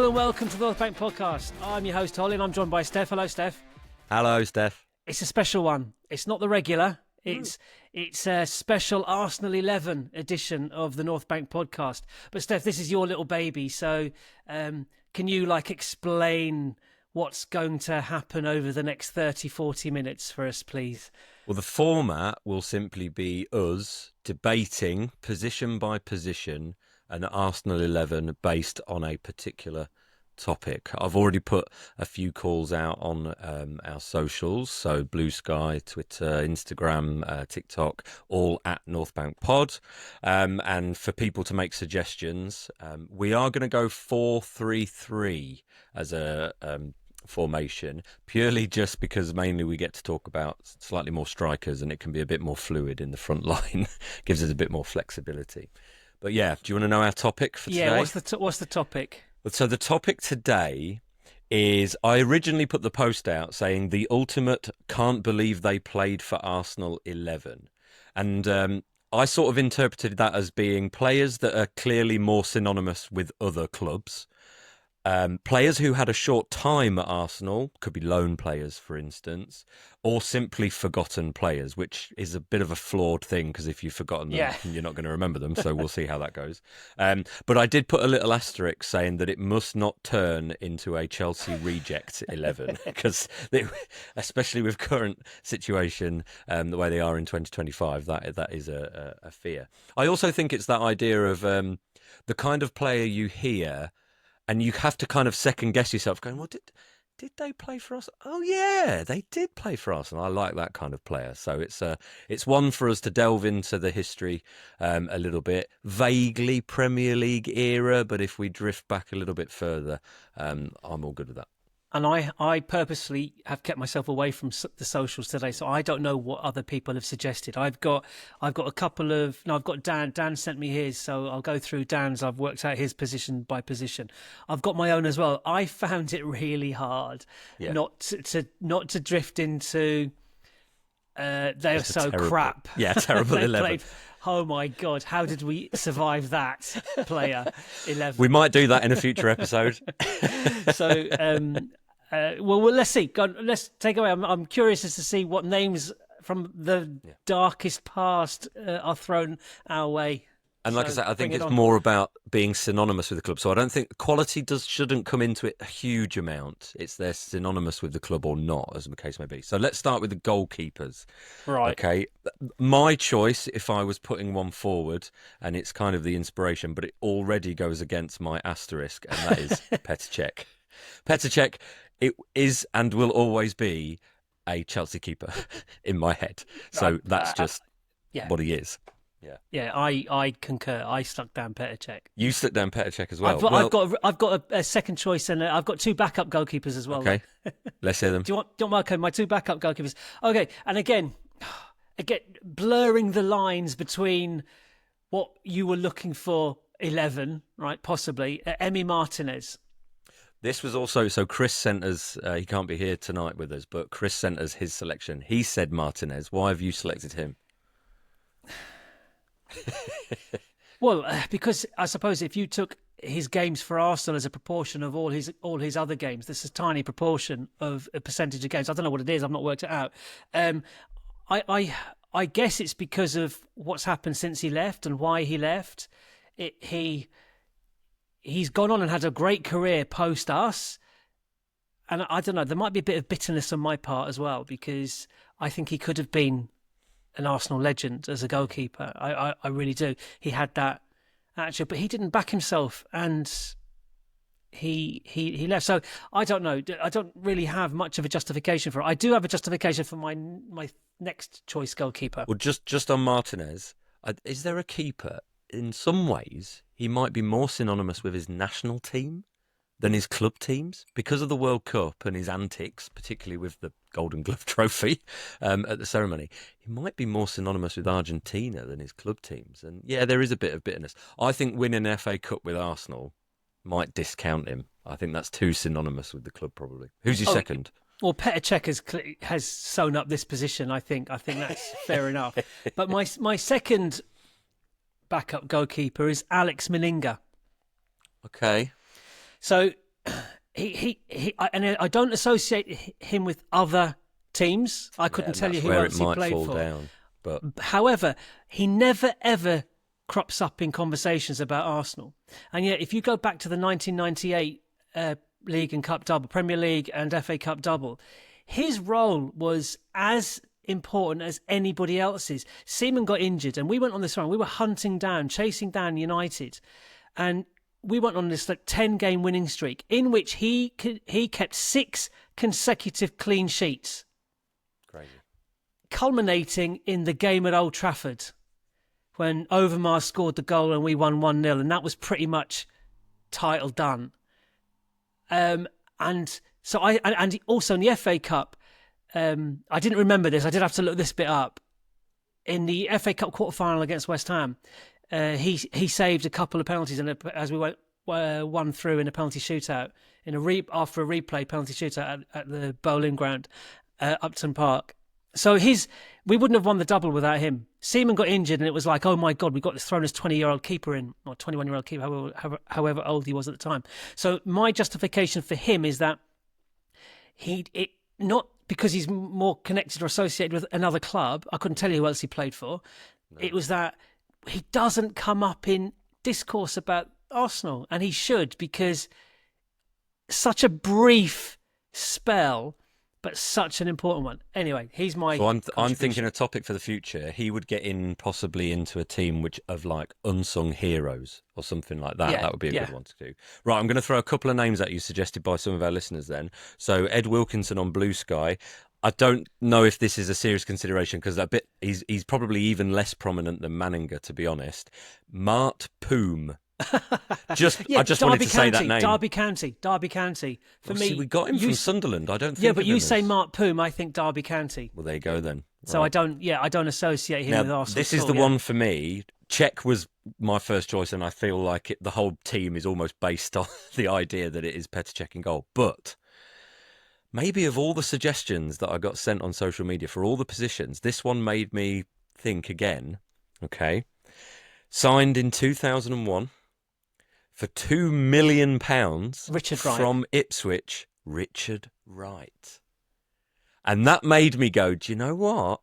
Hello and welcome to the North Bank Podcast. I'm your host, Holly, and I'm joined by Stef. Hello, Stef. Hello, Stef. It's a special one. It's not the regular. It's a special Arsenal 11 edition of the North Bank Podcast. But Stef, this is your little baby, so can you explain what's going to happen over the next 30, 40 minutes for us, please? Well, the format will simply be us debating position by position an Arsenal 11 based on a particular topic. I've already put a few calls out on our socials, so BlueSky, Twitter, Instagram, TikTok, all at North Bank Pod. And for people to make suggestions, we are going to go 4-3-3 as a formation, purely just because mainly we get to talk about slightly more strikers and it can be a bit more fluid in the front line. Gives us a bit more flexibility. But yeah, do you want to know our topic for today? Yeah, what's the topic? So the topic today is, I originally put the post out saying the ultimate can't believe they played for Arsenal 11. And I sort of interpreted that as being players that are clearly more synonymous with other clubs. Players who had a short time at Arsenal, could be loan players, for instance, or simply forgotten players, which is a bit of a flawed thing because if you've forgotten them, you're not going to remember them. So we'll see how that goes. But I did put a little asterisk saying that it must not turn into a Chelsea reject 11 because, especially with current situation, the way they are in 2025, that is a fear. I also think it's that idea of the kind of player you hear. And you have to kind of second guess yourself going, well, did they play for us? Oh, yeah, they did play for us. And I like that kind of player. So it's one for us to delve into the history a little bit. Vaguely Premier League era, but if we drift back a little bit further, I'm all good with that. And I purposely have kept myself away from the socials today, so I don't know what other people have suggested. I've got a couple of... No, I've got Dan. Dan sent me his, so I'll go through Dan's. I've worked out his position by position. I've got my own as well. I found it really hard not to drift into... they are so crap. Yeah, terrible 11. Oh my God, how did we survive that player 11? We might do that in a future episode. So, well, let's see. Let's take away. I'm curious as to see what names from the darkest past are thrown our way. And like I said, I think it's more about being synonymous with the club. So I don't think quality shouldn't come into it a huge amount. It's they're synonymous with the club or not, as the case may be. So let's start with the goalkeepers. Right. Okay. My choice, if I was putting one forward, and it's kind of the inspiration, but it already goes against my asterisk, and that is Petr Cech. Petr Cech, it is and will always be a Chelsea keeper in my head. So that's just what he is. Yeah, I concur. I stuck down Petr Cech. You stuck down Petr Cech as well. I've got a second choice, and I've got two backup goalkeepers as well. Okay, let's hear them. Do you want my two backup goalkeepers? Okay, and again, blurring the lines between what you were looking for 11, right? Possibly Emi Martinez. This was also, so Chris sent us, he can't be here tonight with us, but Chris sent us his selection. He said Martinez. Why have you selected him? Well, because I suppose if you took his games for Arsenal as a proportion of all his other games, this is a tiny proportion of a percentage of games. I don't know what it is. I've not worked it out. I guess it's because of what's happened since he left and why he left. He's gone on and had a great career post us. And I don't know, there might be a bit of bitterness on my part as well, because I think he could have been an Arsenal legend as a goalkeeper. I really do. He had that attitude, but he didn't back himself, and he left. So I don't know. I don't really have much of a justification for it. I do have a justification for my next choice goalkeeper. Well, just on Martinez, is there a keeper? In some ways, he might be more synonymous with his national team than his club teams because of the World Cup and his antics, particularly with the Golden Glove trophy at the ceremony. He might be more synonymous with Argentina than his club teams. And yeah, there is a bit of bitterness. I think winning an FA Cup with Arsenal might discount him. I think that's too synonymous with the club, probably. Who's your second? Well, Petr Cech has sewn up this position, I think. I think that's fair enough. But my second backup goalkeeper is Alex Meninga. Okay. So I don't associate him with other teams. I couldn't tell you that's who where else it he might played fall for. down. But However, he never ever crops up in conversations about Arsenal. And yet, if you go back to the 1998 League and Cup double, Premier League and FA Cup double, his role was as important as anybody else's. Seaman got injured, and we went on this run. We were chasing down United, and we went on this 10-game winning streak in which he kept 6 consecutive clean sheets, crazy. culminating in the game at Old Trafford when Overmars scored the goal and we won 1-0, and that was pretty much title done. And so and also in the FA Cup, I didn't remember this. I did have to look this bit up. In the FA Cup quarter-final against West Ham, he saved a couple of penalties, and as we won through in a penalty shootout after a replay penalty shootout at the Bowling Ground, Upton Park. So we wouldn't have won the double without him. Seaman got injured, and it was like, oh my God, we got this thrown his 20-year-old keeper in, or 21-year-old keeper, however old he was at the time. So my justification for him is that not because he's more connected or associated with another club. I couldn't tell you who else he played for. No. It was that he doesn't come up in discourse about Arsenal, and he should, because such a brief spell, but such an important one. Anyway, he's my. So I'm thinking a topic for the future. He would get in possibly into a team of like unsung heroes or something like that. Yeah, that would be a good one to do. Right, I'm going to throw a couple of names at you suggested by some of our listeners then. So Ed Wilkinson on BlueSky. I don't know if this is a serious consideration because he's probably even less prominent than Manninger, to be honest. Mart Poom. I just wanted to say that name. Derby County. For me, we got him from Sunderland. I don't think. Yeah, but you say Mart Poom, I think Derby County. Well, there you go then. Right. So I don't associate him with Arsenal. This is the one for me. Czech was my first choice, and I feel like the whole team is almost based on the idea that it is Petr Cech in goal. But maybe of all the suggestions that I got sent on social media for all the positions, this one made me think again. Okay, signed in 2001. For £2 million from Ipswich, Richard Wright. And that made me go, do you know what?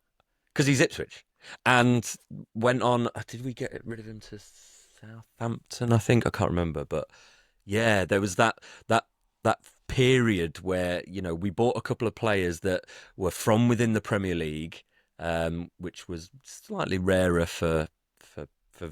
Because he's Ipswich. And went on, did we get rid of him to Southampton, I think? I can't remember. But yeah, there was that period where, we bought a couple of players that were from within the Premier League, which was slightly rarer for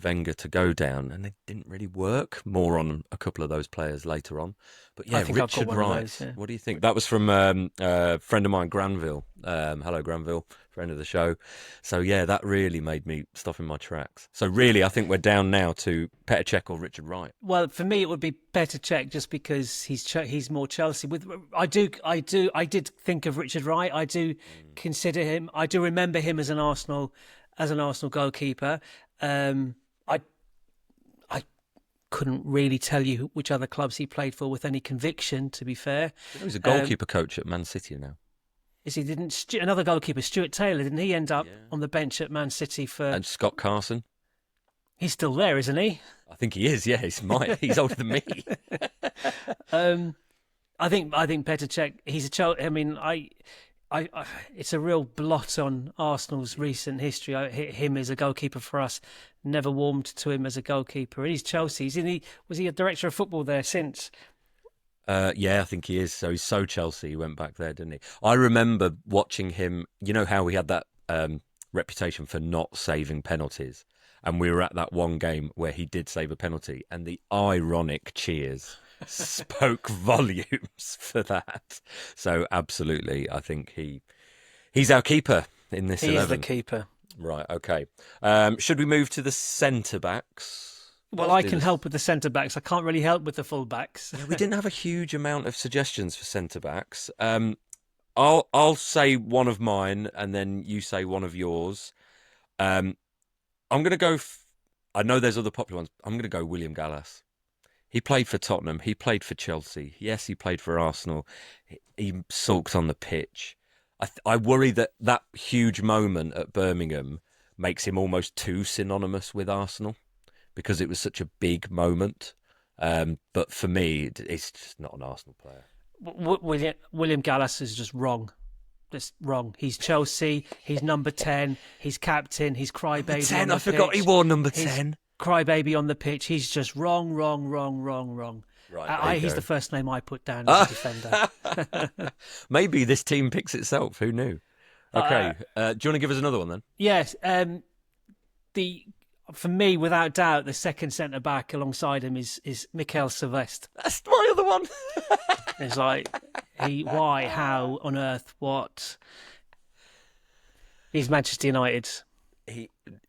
Wenger to go down, and it didn't really work. More on a couple of those players later on. But yeah, Richard Wright. Those, yeah. What do you think? That was from a friend of mine, Granville. Hello, Granville, friend of the show. So yeah, that really made me stop in my tracks. So really, I think we're down now to Petr Cech or Richard Wright. Well, for me, it would be Petr Cech just because he's more Chelsea. I did think of Richard Wright. I do consider him. I do remember him as an Arsenal goalkeeper. I couldn't really tell you which other clubs he played for with any conviction, to be fair. He's a goalkeeper coach at Man City now. Is he? Another goalkeeper, Stuart Taylor, didn't he end up on the bench at Man City for? And Scott Carson. He's still there, isn't he? I think he is. Yeah, he's older than me. I think Petr Cech. He's a child. I mean, it's a real blot on Arsenal's recent history. Him as a goalkeeper for us, never warmed to him as a goalkeeper. And he's Chelsea. Was he a director of football there since? Yeah, I think he is. So he's so Chelsea. He went back there, didn't he? I remember watching him. You know how he had that reputation for not saving penalties, and we were at that one game where he did save a penalty, and the ironic cheers spoke volumes for that. So absolutely, I think he's our keeper in this 11. He is the keeper. Right, okay. Should we move to the centre-backs? Well, I can help with the centre-backs. I can't really help with the full-backs. Yeah, we didn't have a huge amount of suggestions for centre-backs. I'll say one of mine, and then you say one of yours. I'm going to go... I know there's other popular ones. I'm going to go William Gallas. He played for Tottenham. He played for Chelsea. Yes, he played for Arsenal. He sulked on the pitch. I worry that huge moment at Birmingham makes him almost too synonymous with Arsenal because it was such a big moment. But for me, it's just not an Arsenal player. William Gallas is just wrong. Just wrong. He's Chelsea. He's number 10. He's captain. He's crybaby. 10. I forgot he wore number 10. Crybaby on the pitch. He's just wrong. Right. He's the first name I put down as a defender. Maybe this team picks itself. Who knew? Okay. Do you want to give us another one then? Yes. For me, without doubt, the second centre back alongside him is Mikel Silvestre. That's my other one. It's like, why, how on earth, what? He's Manchester United.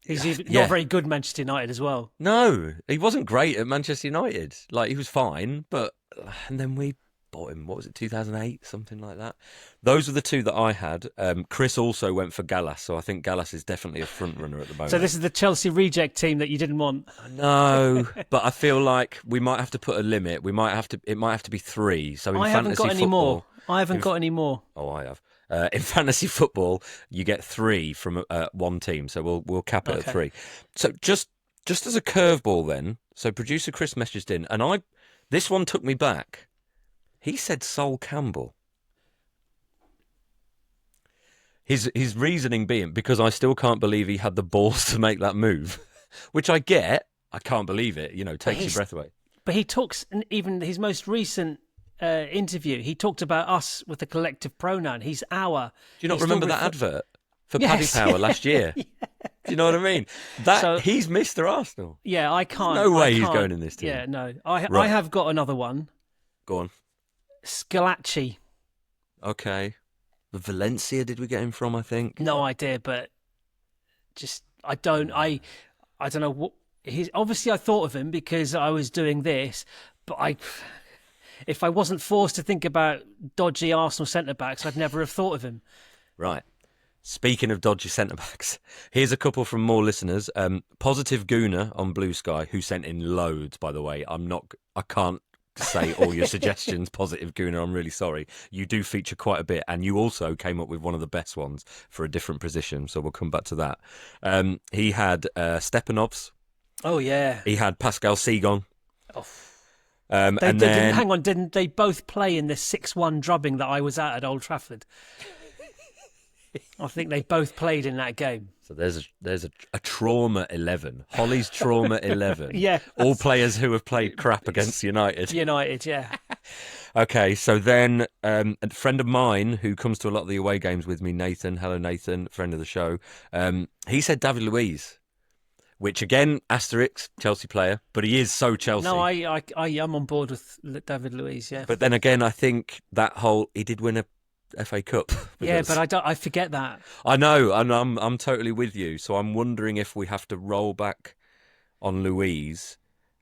He's not very good Manchester United as well. No, he wasn't great at Manchester United. Like, he was fine, and then we bought him, what was it, 2008, something like that. Those are the two that I had. Chris also went for Gallas, so I think Gallas is definitely a front runner at the moment. So this is the Chelsea reject team that you didn't want. No, but I feel like we might have to put a limit. It might have to be 3. So in I haven't got any more. I haven't got any more. Oh, I have. In fantasy football, you get 3 from one team, so we'll cap it at 3. So just as a curveball, then. So producer Chris messaged in, and this one took me back. He said Sol Campbell. His reasoning being because I still can't believe he had the balls to make that move, which I get. I can't believe it. Takes your breath away. But he talks, even his most recent interview, he talked about us with the collective pronoun. He's our. Do you not remember that advert for Paddy Power last year? Yeah. Do you know what I mean? He's Mr. Arsenal. Yeah, I can't. There's no way he's going in this team. Yeah, no. I have got another one. Go on. Scalacci. Okay. The Valencia did we get him from, I think? No idea, but just I don't know what he's obviously I thought of him because I was doing this, but if I wasn't forced to think about dodgy Arsenal centre backs, I'd never have thought of him. Right. Speaking of dodgy centre backs, here's a couple from more listeners. Positive Gooner on BlueSky, who sent in loads, by the way. I can't say all your suggestions, Positive Gooner. I'm really sorry. You do feature quite a bit, and you also came up with one of the best ones for a different position, so we'll come back to that. He had Stepanovs. Oh, yeah. He had Pascal Sigon. Oh. Didn't they both play in the 6-1 drubbing that I was at Old Trafford? I think they both played in that game. So there's a trauma 11. Holly's trauma 11. Yeah. All players who have played crap against United. United, yeah. Okay, so then a friend of mine who comes to a lot of the away games with me, Nathan. Hello, Nathan, friend of the show. He said David Luiz, which again, asterisk, Chelsea player, but he is so Chelsea. No, I am on board with David Luiz, yeah. But then again, I think he did win a FA Cup. Yeah, but I forget that. I know, and I'm totally with you. So I'm wondering if we have to roll back on Luiz.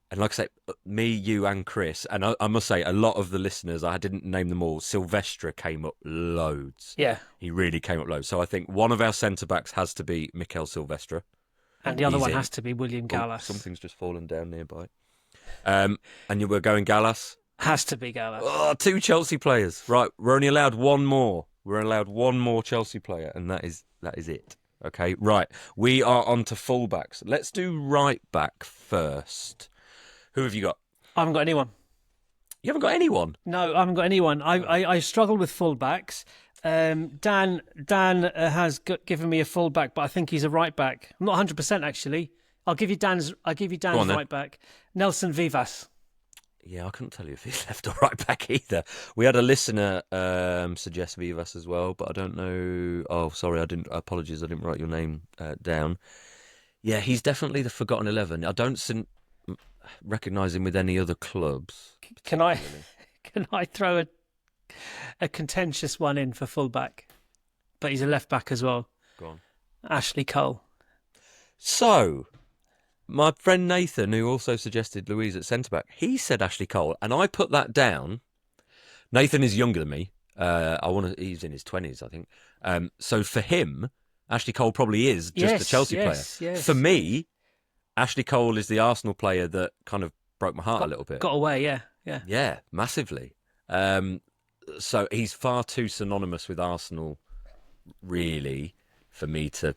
And like I say, me, you, and Chris, and I must say, a lot of the listeners, I didn't name them all. Silvestre came up loads. Yeah, he really came up loads. So I think one of our centre backs has to be Mikel Silvestre, and the other one has to be William Gallas. Something's just fallen down nearby. And you were going Gallas. Has to be Gallas. Oh, 2 Chelsea players. Right, we're only allowed one more. We're allowed one more Chelsea player, and that is it. Okay, right. We are on to fullbacks. Let's do right back first. Who have you got? I haven't got anyone. You haven't got anyone? No, I haven't got anyone. I struggled with fullbacks. Dan has given me a fullback, but I think he's a right back. I'm not 100% actually. I'll give you Dan's right back. Nelson Vivas. Yeah, I couldn't tell you if he's left or right back either. We had a listener suggest Vivas as well, but I don't know. Oh, sorry, apologies, I didn't write your name down. Yeah, he's definitely the forgotten 11. I don't recognise him with any other clubs. Can I throw a contentious one in for fullback? But he's a left back as well. Go on. Ashley Cole. So, my friend Nathan, who also suggested Luiz at centre-back, he said Ashley Cole, and I put that down. Nathan is younger than me. He's in his 20s, I think. So for him, Ashley Cole probably is just a Chelsea player. Yes. For me, Ashley Cole is the Arsenal player that kind of broke my heart a little bit. Got away, yeah. Yeah, massively. So he's far too synonymous with Arsenal, really, for me to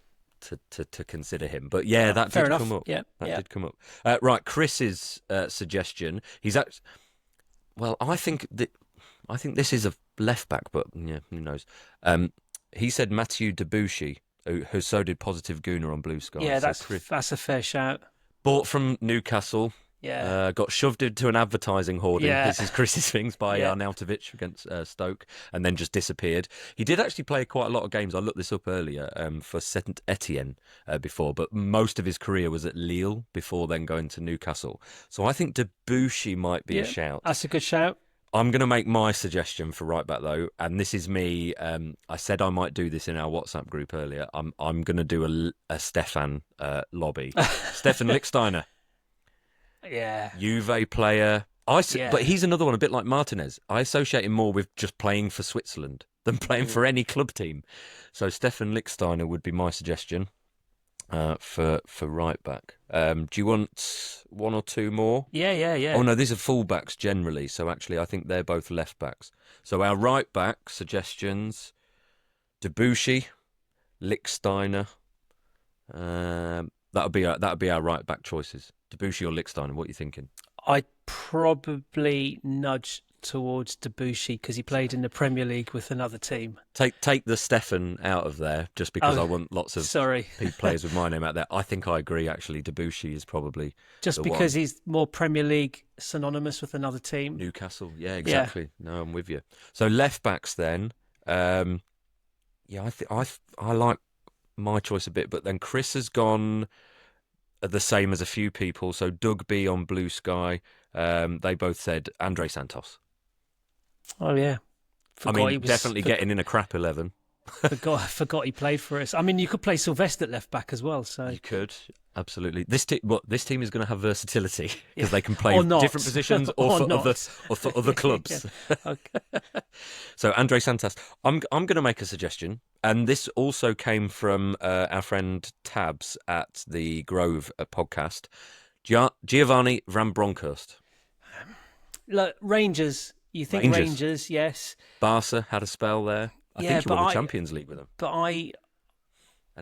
to consider him. But yeah, that fair did enough. come up. Yeah, That yeah. did come up. Right, Chris's suggestion. Well, I think this is a left back, but yeah, who knows? He said Mathieu Debuchy, who so did Positive Gooner on BlueSky. Yeah, So that's a fair shout. bought from Newcastle. Yeah. Got shoved into an advertising hoarding. Yeah. This is Chris's things by Yeah. Arnautovic against Stoke, and then just disappeared. He did actually play quite a lot of games. I looked this up earlier for Saint Etienne before, but most of his career was at Lille before then going to Newcastle. So I think Debuchy might be a shout. That's a good shout. I'm going to make my suggestion for right back though, and this is me. I said I might do this in our WhatsApp group earlier. I'm going to do a Stefan lobby. Stefan Lichtsteiner. Yeah. Juve player. But Yeah. he's another one, a bit like Martinez. I associate him more with just playing for Switzerland than playing for any club team. So Stefan Lichtsteiner would be my suggestion for right back. Do you want one or two more? Yeah. Oh no, these are full-backs generally. So actually, I think they're both left backs. So our right back suggestions: Debuchy, Lichtsteiner. That'll be our right back choices. Debuchy or Lichtsteiner, what are you thinking? I'd probably nudge towards Debuchy because he played in the Premier League with another team. Take the Stefan out of there, just because I want lots of Sorry. players with my name out there. I think I agree, actually. Debuchy is probably Just the because one. he's more Premier League synonymous with another team. Newcastle, yeah, exactly. No, I'm with you. So left backs then. I like my choice a bit, but then Chris has gone the same as a few people. So Doug B on BlueSky, they both said Andre Santos. Oh yeah, Definitely getting in a crap 11. Forgot he played for us. I mean, you could play Sylvester at left back as well. So You could, absolutely. This team is going to have versatility because they can play Or not. different positions or for other clubs. Okay. So Andre Santos, I'm going to make a suggestion, and this also came from our friend Tabs at the Grove podcast, Giovanni Van Bronckhorst. Look, Rangers. You think Rangers? Yes. Barca had a spell there. I think he won the Champions League with them. But And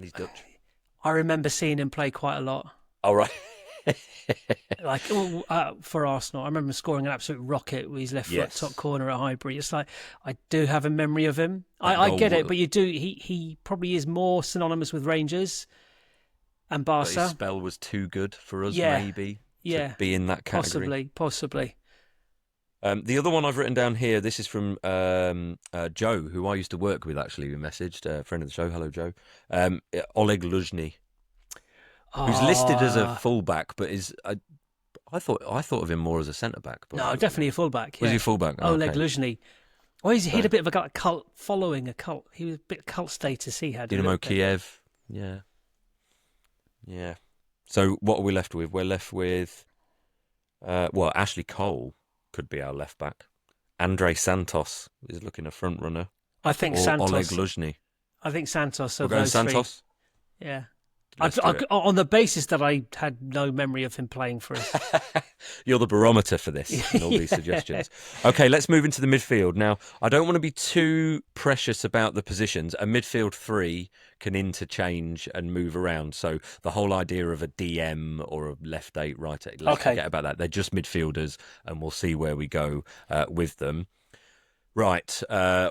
he's Dutch. I remember seeing him play quite a lot. All right. Like for Arsenal, I remember scoring an absolute rocket with his left foot top corner at Highbury. It's like I do have a memory of him. I get it, but you do. He probably is more synonymous with Rangers and Barca. But his spell was too good for us, maybe. To be in that category. Possibly. The other one I've written down here, this is from Joe, who I used to work with, actually. We messaged, a friend of the show. Hello, Joe. Oleg Luzhny, who's listed as a fullback, but I thought of him more as a centre-back. No, definitely a fullback. Yeah. Was he a fullback? Oh, Oleg okay. Luzhny. Well, he had a bit of a cult following, a cult. He was a bit of cult status he had. Dynamo Kiev. Yeah. So what are we left with? We're left with, Ashley Cole could be our left back. Andre Santos is looking a front runner. I think or Santos. Oleg Luzhny. I think Santos. We're going Santos. Three. Yeah. Let's do it. On the basis that I had no memory of him playing for us. You're the barometer for this and all these suggestions. Okay, let's move into the midfield. Now, I don't want to be too precious about the positions. A midfield three can interchange and move around. So the whole idea of a DM or a left eight, right eight, let's forget about that. They're just midfielders, and we'll see where we go with them. Right,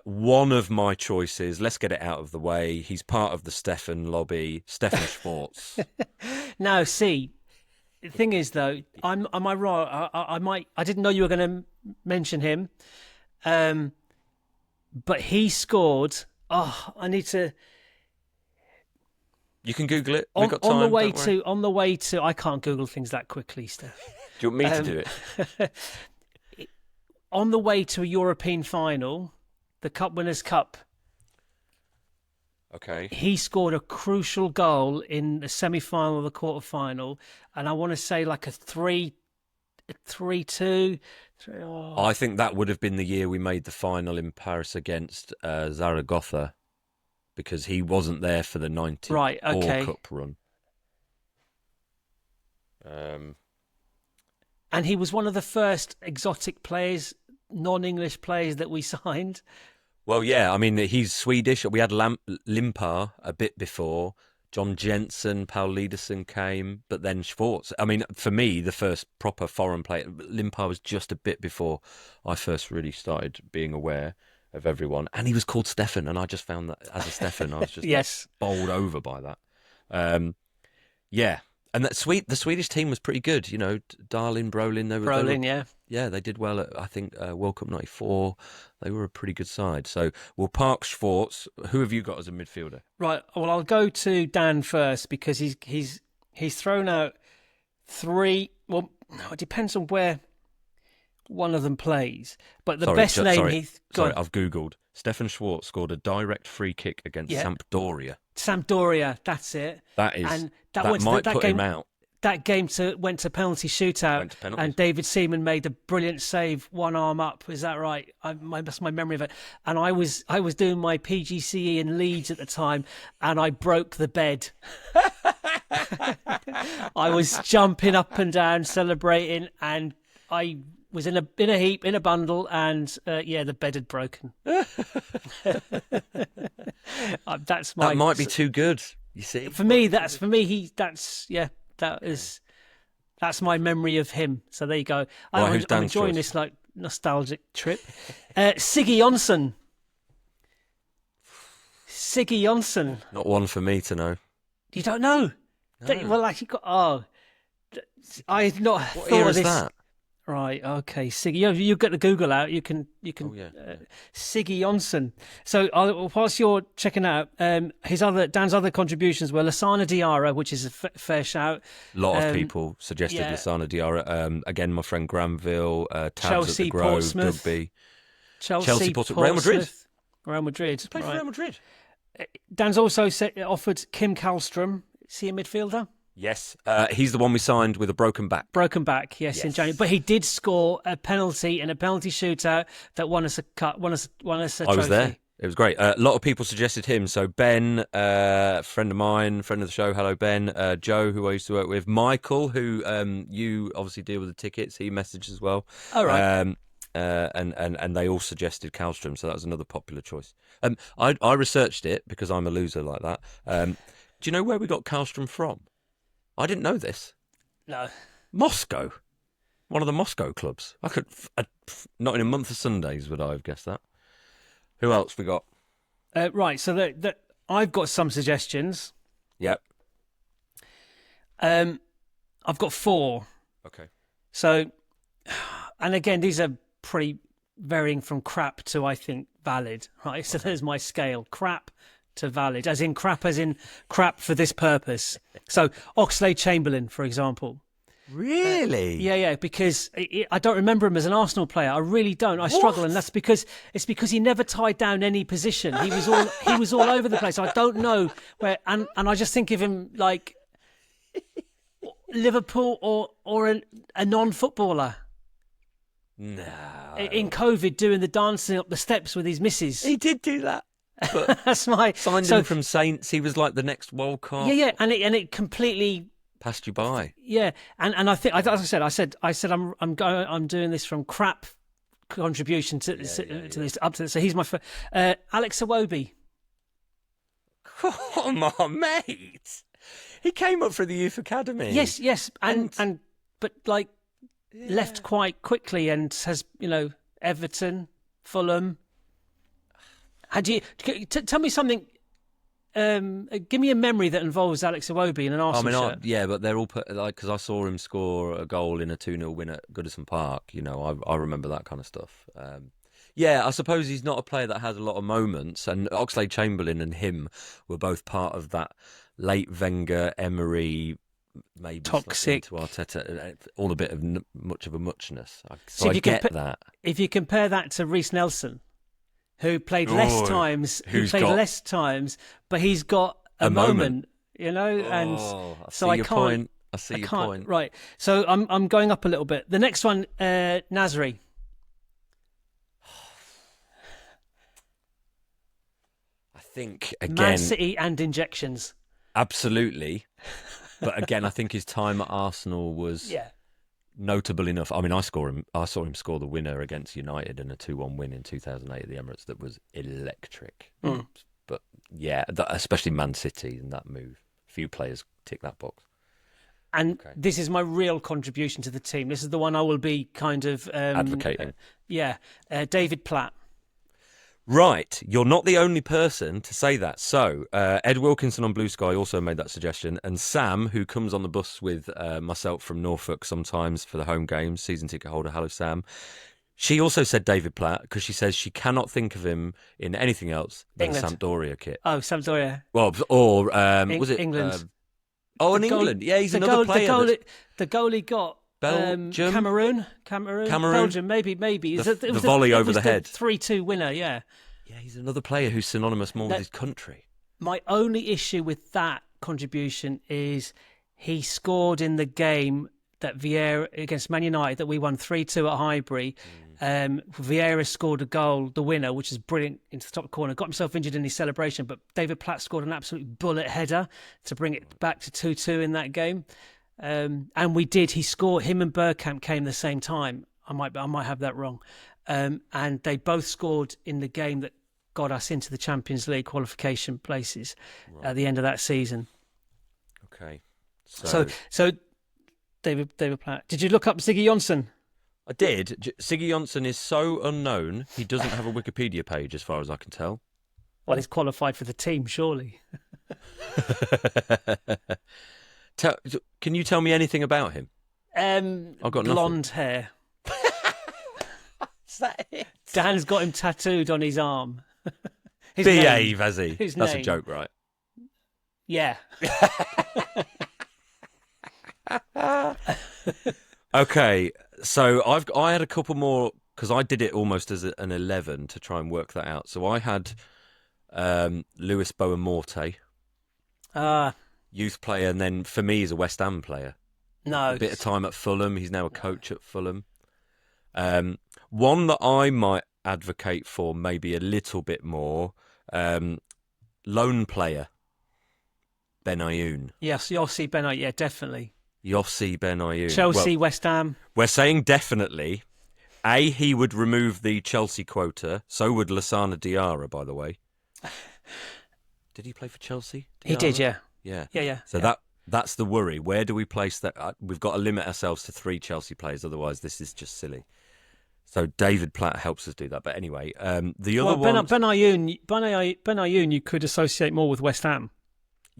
one of my choices, let's get it out of the way. He's part of the Stefan lobby, Stefan Schwartz. Now, see, the thing is, though, am I right? I didn't know you were going to mention him, but he scored. Oh, I need to. You can Google it. We've got time. On the way to. I can't Google things that quickly, Steph. Do you want me to do it? On the way to a European final, the Cup Winners' Cup. Okay. He scored a crucial goal in the semi-final or the quarter-final, and I want to say like a 3-2. I think that would have been the year we made the final in Paris against Zaragoza, because he wasn't there for the 94 Cup run. And he was one of the first exotic players, non-English players that we signed. Well, yeah, I mean, he's Swedish. We had Limpar a bit before. John Jensen, Paul Liederson came, but then Schwartz. I mean, for me, the first proper foreign player, Limpar was just a bit before I first really started being aware of everyone. And he was called Stefan, and I just found that as a Stefan, I was just Yes. bowled over by that. Yeah. And the Swedish team was pretty good, you know, Darlin, Brolin. Brolin, yeah. Yeah, they did well at, I think, World Cup 94. They were a pretty good side. So we'll park Schwartz. Who have you got as a midfielder? Right. Well, I'll go to Dan first because he's thrown out 3. Well, it depends on where one of them plays. But the best name Sorry, I've Googled. Stefan Schwartz scored a direct free kick against Sampdoria. Sampdoria, that's it. That is, and that might put him out. That game went to penalty shootout, and David Seaman made a brilliant save, one arm up. Is that right? That's my memory of it. And I was doing my PGCE in Leeds at the time, and I broke the bed. I was jumping up and down, celebrating, and I was in a heap, in a bundle, and the bed had broken. That's my. That might be too good. You see, that's my memory of him. So there you go. I'm enjoying this like nostalgic trip. Siggy Jonsson. Not one for me to know. You don't know? No. Well, actually, I've not What thought year of is this. that? Right, okay, Siggy. You get the Google out. You can. Siggy Jonsson. So whilst you're checking out, Dan's other contributions were Lasana Diarra, which is a fair shout. A lot of people suggested Lasana Diarra. Again, my friend Granville, Tabs Chelsea, at the Grove, Portsmouth. Dugby. Chelsea, Portsmouth, Real Madrid. Played for Real Madrid. Dan's also offered Kim Kallstrom. Is he a midfielder? Yes, he's the one we signed with a broken back. Broken back, yes, in January. But he did score a penalty in a penalty shootout that won us a trophy. I was there. It was great. A lot of people suggested him. So Ben, friend of mine, friend of the show. Hello, Ben. Joe, who I used to work with. Michael, who you obviously deal with the tickets. He messaged as well. Oh, right. And they all suggested Kallstrom, so that was another popular choice. I researched it because I'm a loser like that. Do you know where we got Kallstrom from? I didn't know this. No. Moscow. One of the Moscow clubs. Not in a month of Sundays would I have guessed that. Who else we got? Right, so I've got some suggestions. Yep. I've got 4. Okay. So, and again, these are pretty varying from crap to, I think, valid. Right, so there's my scale. Crap to valid, as in crap for this purpose. So Oxlade-Chamberlain, for example. Really? Yeah, because I don't remember him as an Arsenal player. I really don't. I struggle, and that's because he never tied down any position. He was all over the place. I don't know where, and I just think of him like Liverpool or a non-footballer. No. In COVID, doing the dancing up the steps with his missus. He did do that. But that's my signed him from Saints. He was like the next World Cup. Yeah, and it completely passed you by. Yeah, and I think, as I said, I'm doing this from crap contribution to this up to this. So he's my Alex Iwobi. Come on, mate. He came up for the youth academy. Yes, and but left quite quickly and has Everton, Fulham. Tell me something. Give me a memory that involves Alex Iwobi in an Arsenal shirt. But they're all because I saw him score a goal in a 2-0 win at Goodison Park. I remember that kind of stuff. I suppose he's not a player that has a lot of moments, and Oxlade-Chamberlain and him were both part of that late Wenger, Emery, maybe toxic to Arteta, all a bit of much of a muchness. So I get that. If you compare that to Reece Nelson, who played less times, but he's got a moment, and so I can't. I see your point. Right, so I'm going up a little bit. The next one, Nasri. I think again, Man City and injections. Absolutely, but again, I think his time at Arsenal was notable enough. I mean, I saw him score the winner against United in a 2-1 win in 2008 at the Emirates. That was electric. But especially Man City in that move. Few players tick that box. And this is my real contribution to the team. This is the one I will be kind of Advocating. David Platt. Right, you're not the only person to say that. So, Ed Wilkinson on BlueSky also made that suggestion, and Sam, who comes on the bus with myself from Norfolk sometimes for the home games, season ticket holder, hello Sam, she also said David Platt because she says she cannot think of him in anything else than England. a Sampdoria kit. Oh, Sampdoria. Well, or was it England? in England. Yeah, he's another player. The goal he got. Belgium? Cameroon, Belgium, maybe. The volley over the head. 3-2 winner, yeah. Yeah, he's another player who's synonymous more with his country. My only issue with that contribution is he scored in the game that Vieira against Man United that we won 3-2 at Highbury. Vieira scored a goal, the winner, which is brilliant, into the top corner. Got himself injured in his celebration, but David Platt scored an absolute bullet header to bring it back to 2-2 in that game. And we did. He scored. Him and Bergkamp came the same time. I might have that wrong. And they both scored in the game that got us into the Champions League qualification places at the end of that season. Okay. So David Platt. Did you look up Ziggy Johnson? I did. Ziggy Johnson is so unknown, he doesn't have a Wikipedia page as far as I can tell. Well, he's qualified for the team, surely. Can you tell me anything about him? I've got blonde hair. Is that it? Dan's got him tattooed on his arm. Behave, has he? His That's name. a joke, right? Yeah. Okay, so I had a couple more because I did it almost as an 11 to try and work that out. So I had Luis Boamorte, youth player, and then for me he's a West Ham player. No, a bit of time at Fulham. He's now a coach at Fulham. One that I might advocate for maybe a little bit more, lone player, Benayoun. Yes, Yossi Benayoun, yeah, definitely. Yossi Benayoun. Chelsea, West Ham. We're saying definitely. He would remove the Chelsea quota. So would Lassana Diarra, by the way. Did he play for Chelsea? Diarra? He did, yeah. Yeah. So that's the worry. Where do we place that? We've got to limit ourselves to 3 Chelsea players. Otherwise, this is just silly. So David Platt helps us do that. But anyway, the other one... Benayoun, you could associate more with West Ham.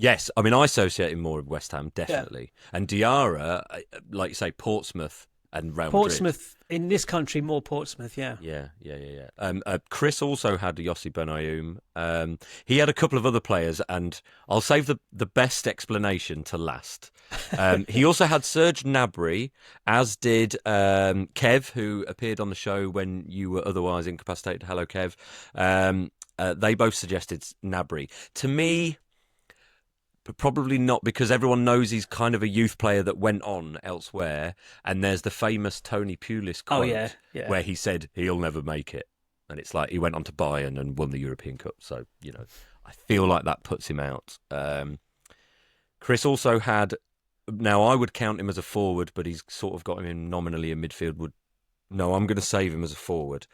Yes, I mean, I associate him more with West Ham, definitely. Yeah. And Diarra, like you say, Portsmouth and Real Madrid. Portsmouth, in this country, more Portsmouth, yeah. Yeah. Chris also had Yossi Benayoun. He had a couple of other players, and I'll save the best explanation to last. He also had Serge Gnabry, as did Kev, who appeared on the show when you were otherwise incapacitated. Hello, Kev. They both suggested Gnabry. To me... but probably not, because everyone knows he's kind of a youth player that went on elsewhere. And there's the famous Tony Pulis quote where he said he'll never make it. And it's like he went on to Bayern and won the European Cup. So, I feel like that puts him out. Chris also had, now I would count him as a forward, but he's sort of got him in nominally in midfield. No, I'm going to save him as a forward.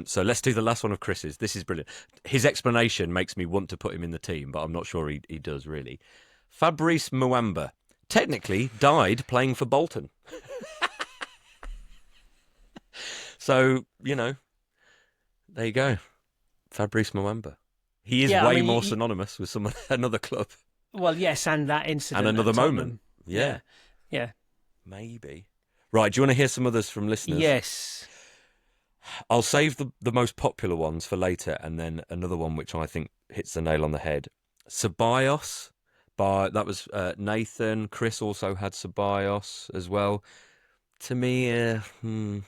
So let's do the last one of Chris's. This is brilliant. His explanation makes me want to put him in the team, but I'm not sure he does, really. Fabrice Muamba technically died playing for Bolton. So, there you go. Fabrice Muamba. He is more synonymous with another club. Well, yes, and that incident. And another moment. Yeah. Maybe. Right, do you want to hear some others from listeners? Yes. I'll save the most popular ones for later, and then another one which I think hits the nail on the head. Ceballos, that was Nathan. Chris also had Ceballos as well. To me, he's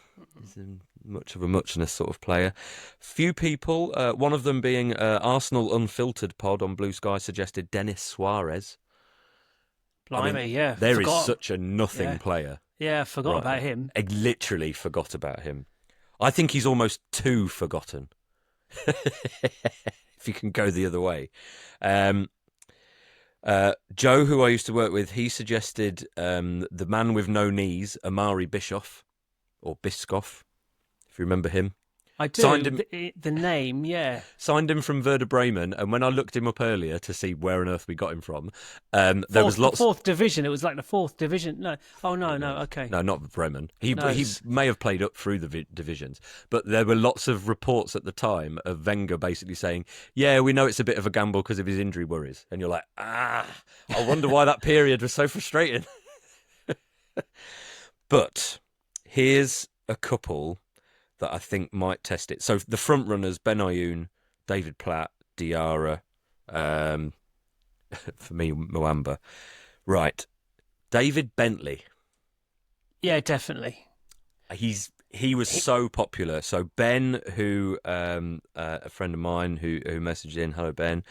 much of a muchness sort of player. Few people, one of them being Arsenal Unfiltered pod on BlueSky, suggested Denis Suarez. Blimey, yeah. There is such a nothing player. Yeah, I forgot about him. I literally forgot about him. I think he's almost too forgotten. If you can go the other way. Joe, who I used to work with, he suggested the man with no knees, Amari Bischoff, or Biscoff, if you remember him. I do. Signed him, The name, yeah. signed him from Werder Bremen, and when I looked him up earlier to see where on earth we got him from, there was lots. Fourth division. It was like the fourth division. No. Oh no, no. No, Okay. no, not Bremen. He No, he may have played up through the divisions, but there were lots of reports at the time of Wenger basically saying, "Yeah, we know it's a bit of a gamble because of his injury worries," and you're like, I wonder why that period was so frustrating. But here's a couple that I think might test it. So the front runners: Ben Ayoun, David Platt, Diarra, for me, Mwamba. Right, David Bentley. Yeah, definitely. He was so popular. So Ben, who a friend of mine who messaged in, hello Ben,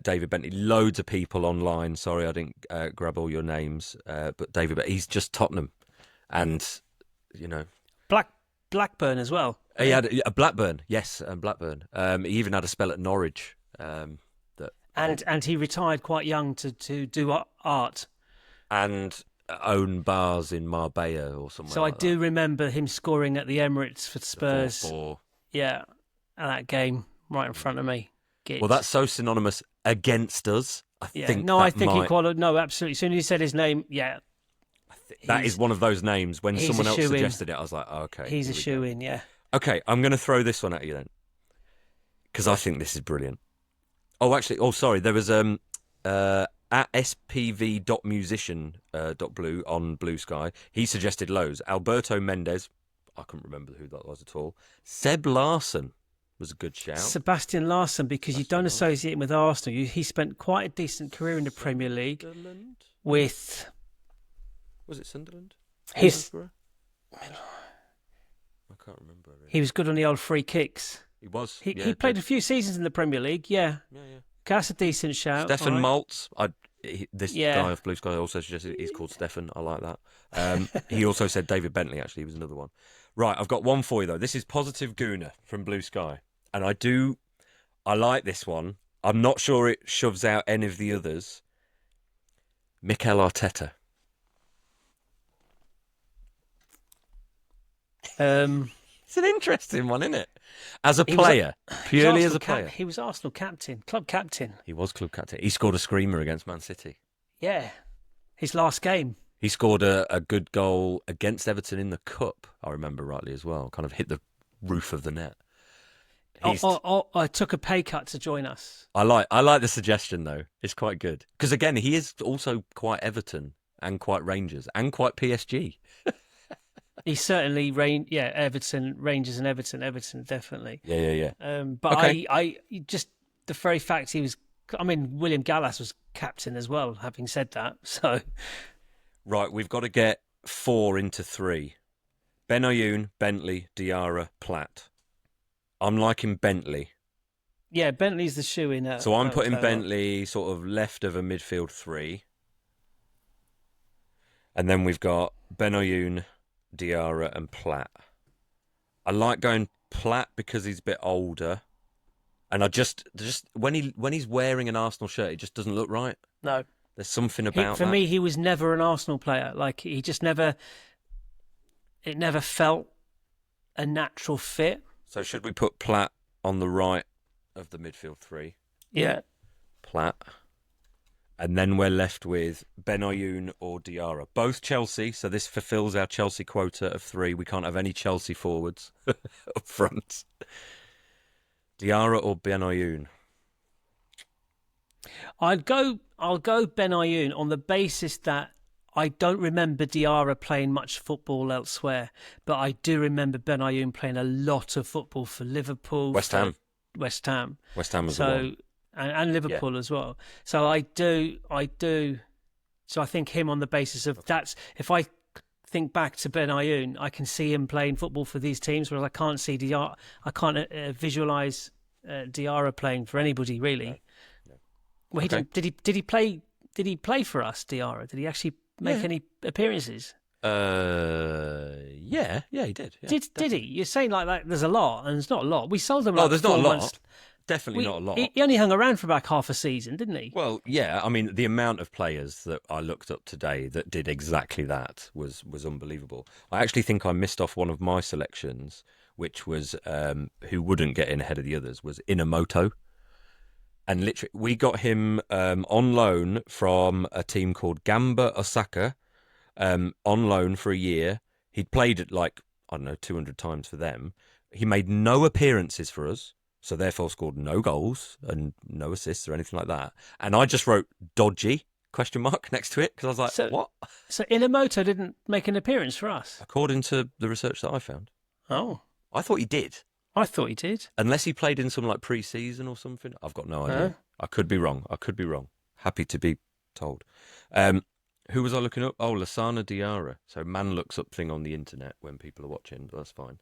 David Bentley, loads of people online. Sorry, I didn't grab all your names, but David, he's just Tottenham, and you know, Blackburn as well. he had a Blackburn, yes, and Blackburn. He even had a spell at Norwich. And he retired quite young to do art. And own bars in Marbella or somewhere. So like I do remember him scoring at the Emirates for Spurs. 4-4. Yeah, at that game right in front of me. Gits. Well, that's so synonymous against us. I think. No, that I think might, he qualified. No, absolutely. As soon as you said his name, yeah. That is one of those names. When he's someone a else shoo-in. suggested it, I was like, oh, okay. He's a here we go. shoo-in, yeah. Okay, I'm going to throw this one at you then, because I think this is brilliant. Sorry. There was at spv.musician.blue on BlueSky. He suggested loads. Alberto Mendes, I couldn't remember who that was at all. Seb Larsson was a good shout. Sebastian Larsson, because you don't associate him with Arsenal. He spent quite a decent career in the Premier League Sunderland? with... Was it Sunderland? His... I can't remember. Really. He was good on the old free kicks. He was. He played a few seasons in the Premier League, yeah. Yeah. That's a decent shout. Stefan Maltz. This guy off Blue Sky also suggested he's called Stefan. I like that. He also said David Bentley, actually. He was another one. Right, I've got one for you, though. This is Positive Gooner from Blue Sky. And I like this one. I'm not sure it shoves out any of the others. Mikel Arteta. It's an interesting one, isn't it? As a player, purely as a player. He was Arsenal captain, club captain. He was club captain. He scored a screamer against Man City. Yeah, his last game. He scored a good goal against Everton in the Cup, I remember rightly as well. Kind of hit the roof of the net. I took a pay cut to join us. I like the suggestion, though. It's quite good. Because, again, he is also quite Everton and quite Rangers and quite PSG. He's certainly Everton, Rangers, and Everton, definitely. Yeah. But okay. I just the very fact he was. I mean, William Gallas was captain as well. Having said that, so right, we've got to get 4 into 3. Ben Ayoun, Bentley, Diarra, Platt. I'm liking Bentley. Yeah, Bentley's the shoe-in. So I'm putting Bentley sort of left of a midfield 3, and then we've got Ben Ayoun, Diarra and Platt. I like going Platt because he's a bit older, and I just when he's wearing an Arsenal shirt, it just doesn't look right. No, there's something about for me. He was never an Arsenal player. Like he just never. It never felt a natural fit. So should we put Platt on the right of the midfield 3? Yeah, Platt. And then we're left with Ben Ayoun or Diarra. Both Chelsea, so this fulfills our Chelsea quota of 3. We can't have any Chelsea forwards up front. Diarra or Ben Ayoun? I'll go Ben Ayoun on the basis that I don't remember Diarra playing much football elsewhere, but I do remember Ben Ayoun playing a lot of football for Liverpool, West Ham was the one. And Liverpool as well. So I do. So I think him on the basis of that's. If I think back to Ben Ayoun, I can see him playing football for these teams, whereas I can't see Diarra. I can't visualize Diarra playing for anybody really. No. Well, he didn't. Did he play? Did he play for us, Diarra? Did he actually make any appearances? Yeah, he did. Yeah, did he? You're saying like that. There's a lot, and there's not a lot. We sold them. There's not a lot. Definitely not a lot. He only hung around for about half a season, didn't he? Well, yeah. I mean, the amount of players that I looked up today that did exactly that was unbelievable. I actually think I missed off one of my selections, which was who wouldn't get in ahead of the others, was Inamoto. And literally, we got him on loan from a team called Gamba Osaka on loan for a year. He'd played it like, I don't know, 200 times for them. He made no appearances for us, so therefore scored no goals and no assists or anything like that. And I just wrote dodgy question mark next to it because I was like, what? So Inamoto didn't make an appearance for us? According to the research that I found. Oh. I thought he did. I thought he did. Unless he played in some like pre-season or something. I've got no idea. I could be wrong. Happy to be told. Who was I looking up? Oh, Lasana Diarra. So man looks up thing on the internet when people are watching. That's fine.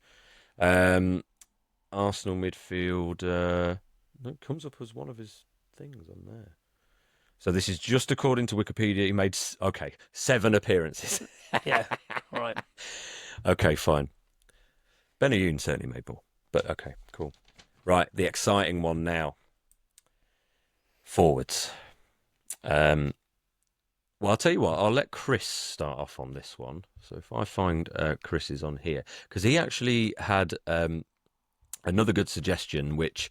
Arsenal midfield. It comes up as one of his things on there. So this is just according to Wikipedia. He made 7 appearances. Yeah. All right. Okay, fine. Benayoun certainly made more. But okay, cool. Right, the exciting one now. Forwards. Well, I'll tell you what, I'll let Chris start off on this one. So if I find Chris is on here, because he actually had another good suggestion, which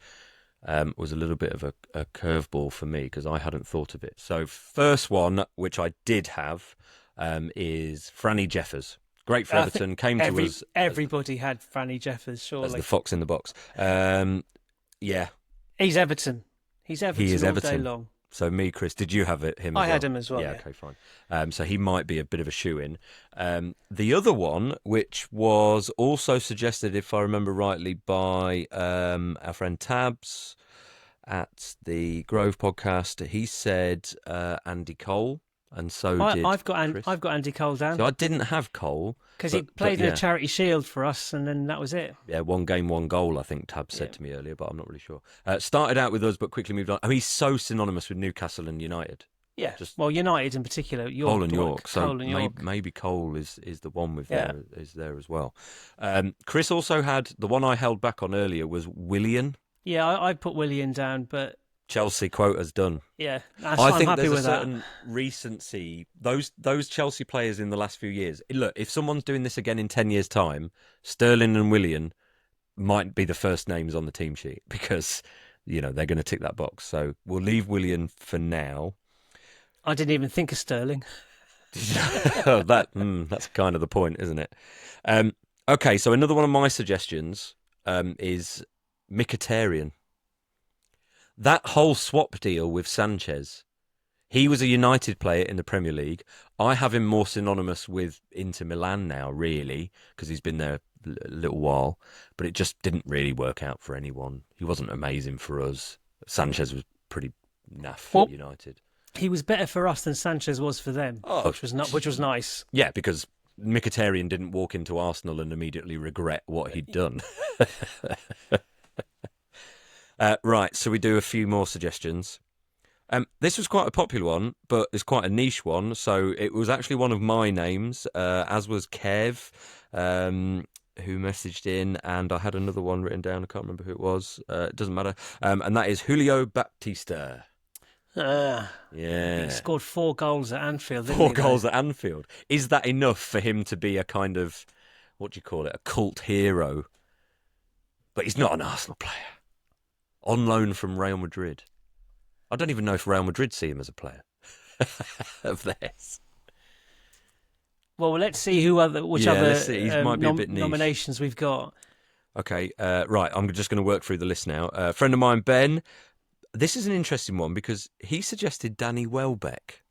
was a little bit of a curveball for me because I hadn't thought of it. So first one, which I did have, is Franny Jeffers. Great for Everton, came to us. Everybody had Franny Jeffers, surely. As the fox in the box. Yeah. He's Everton. He's Everton he is all Everton. day long. So me, Chris, did you have him I as well? had him as well. Yeah, okay, fine. So he might be a bit of a shoe-in. The other one, which was also suggested, if I remember rightly, by our friend Tabs at the Grove podcast, he said Andy Cole, and so did I've got Chris. I've got Andy Cole down. So I didn't have Cole. Because he played in a Charity Shield for us, and then that was it. Yeah, 1 game, 1 goal, I think Tab said to me earlier, but I'm not really sure. Started out with us, but quickly moved on. I mean, he's so synonymous with Newcastle and United. Yeah, well, United in particular. Cole and York. So Cole and York. maybe Cole is the one with there as well. Chris also had, the one I held back on earlier was Willian. Yeah, I put Willian down, but... Chelsea quota's done. Yeah, I think happy there's with a certain that. recency. Those Chelsea players in the last few years. Look, if someone's doing this again in 10 years' time, Sterling and Willian might be the first names on the team sheet because they're going to tick that box. So we'll leave Willian for now. I didn't even think of Sterling. That's kind of the point, isn't it? Okay, so another one of my suggestions is Mkhitaryan. That whole swap deal with Sanchez, he was a United player in the Premier League. I have him more synonymous with Inter Milan now, really, because he's been there a little while. But it just didn't really work out for anyone. He wasn't amazing for us. Sanchez was pretty naff for United. He was better for us than Sanchez was for them, which was nice. Yeah, because Mkhitaryan didn't walk into Arsenal and immediately regret what he'd done. Right, so we do a few more suggestions. This was quite a popular one, but it's quite a niche one. So it was actually one of my names, as was Kev, who messaged in, and I had another one written down. I can't remember who it was. It doesn't matter. And that is Julio Baptista. Yeah. He scored 4 goals at Anfield. Four goals at Anfield. Is that enough for him to be a kind of, what do you call it, a cult hero? But he's not an Arsenal player. On loan from Real Madrid. I don't even know if Real Madrid see him as a player of theirs. Well, let's see which other might be a bit niche. Nominations we've got. Okay, right. I'm just going to work through the list now. A friend of mine, Ben. This is an interesting one because he suggested Danny Welbeck.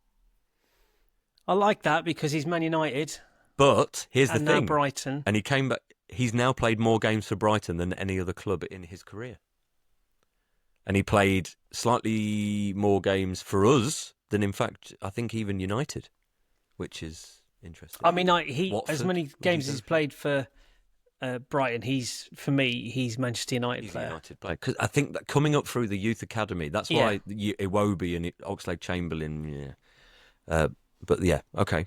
I like that because he's Man United. But here's the thing. And now Brighton. And he came back. He's now played more games for Brighton than any other club in his career. And he played slightly more games for us than, in fact, I think even United, which is interesting. I mean, Watford, as many games as he's played for Brighton, he's Manchester United player. United player. Because I think that coming up through the youth academy, that's why Iwobi and Oxlade-Chamberlain. Yeah, but yeah, okay.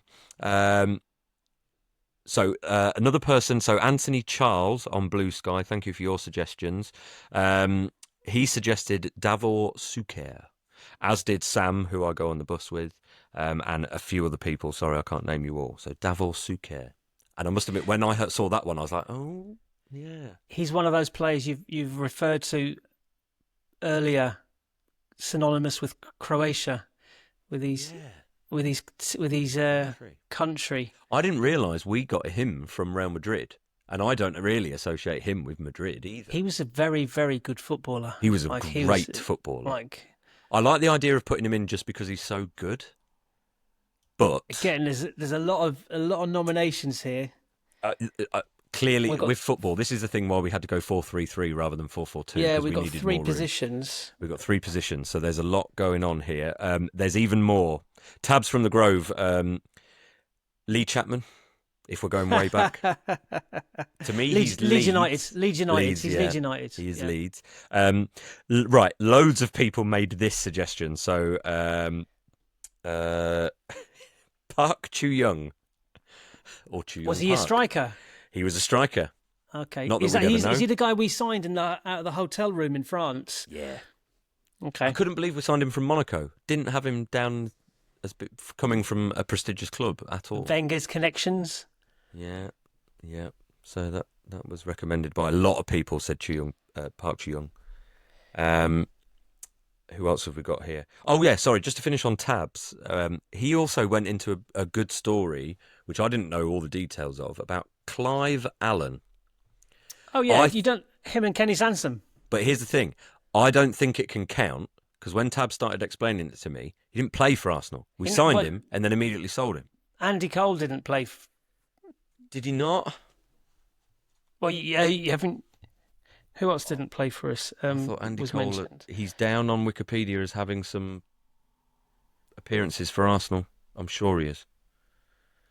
So another person. So Anthony Charles on BlueSky. Thank you for your suggestions. He suggested Davor Suker, as did Sam, who I go on the bus with, and a few other people. Sorry, I can't name you all. So Davor Suker. And I must admit, when I saw that one, I was like, oh, Yeah. He's one of those players you've referred to earlier, synonymous with Croatia, with these Yeah. with these country. I didn't realise we got him from Real Madrid, and I don't really associate him with Madrid either. He was a very, very good footballer. He was a great footballer. Like, I like the idea of putting him in just because he's so good. But again, there's a lot of nominations here. Clearly, with football, this is the thing why we had to go 4-3-3 rather than 4-4-2. Yeah, we've got needed 3 more positions. We've got 3 positions, so there's a lot going on here. There's even more. Tabs from the Grove. Lee Chapman, if we're going way back. To me, he's Leeds United. Leeds United. Leeds, He's yeah. Leeds United. He is Leeds. Right, loads of people made this suggestion. So, Park Chu-young. Or Chu-young Was he Park. a striker? He was a striker. Okay. Not that we'd ever know. Is he the guy we signed out of the hotel room in France? Yeah. Okay. I couldn't believe we signed him from Monaco. Didn't have him down as coming from a prestigious club at all. Wenger's connections. Yeah. So that was recommended by a lot of people, said Park Chu-young. Who else have we got here? Oh, yeah, sorry, just to finish on Tabs. He also went into a good story, which I didn't know all the details of, about Clive Allen. Oh, yeah, him and Kenny Sansom. But here's the thing. I don't think it can count, because when Tabs started explaining it to me, he didn't play for Arsenal. We signed him and then immediately sold him. Andy Cole didn't play. Did he not? Well, yeah, you haven't... Who else didn't play for us? I thought Andy Cole, he's down on Wikipedia as having some appearances for Arsenal. I'm sure he is.